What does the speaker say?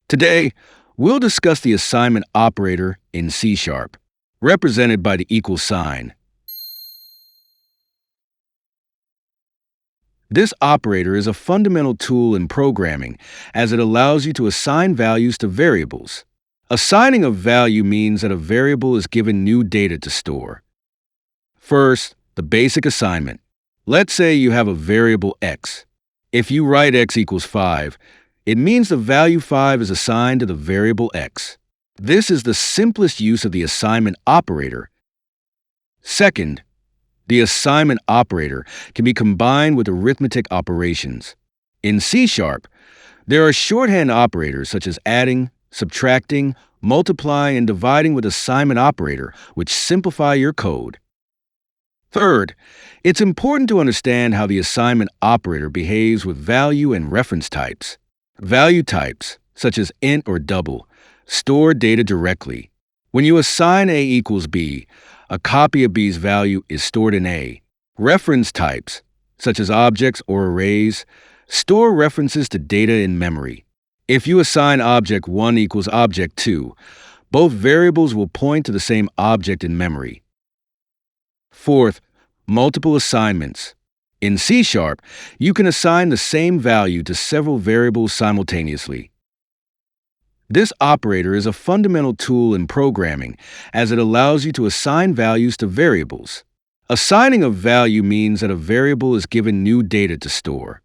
Today, we'll discuss the assignment operator in C Sharp, represented by the equal sign. This operator is a fundamental tool in programming as it allows you to assign values to variables. Assigning a value means that a variable is given new data to store. First, the basic assignment. Let's say you have a variable x. If you write x equals 5, it means the value 5 is assigned to the variable x. This is the simplest use of the assignment operator. Second, the assignment operator can be combined with arithmetic operations. In C Sharp, there are shorthand operators such as adding, subtracting, multiplying, and dividing with assignment operator, which simplify your code. Third, it's important to understand how the assignment operator behaves with value and reference types. Value types, such as int or double, store data directly. When you assign a equals b, a copy of b's value is stored in a. Reference types, such as objects or arrays, store references to data in memory. If you assign object 1 equals object 2, both variables will point to the same object in memory. Fourth, multiple assignments. In C Sharp, you can assign the same value to several variables simultaneously. This operator is a fundamental tool in programming as it allows you to assign values to variables. Assigning a value means that a variable is given new data to store.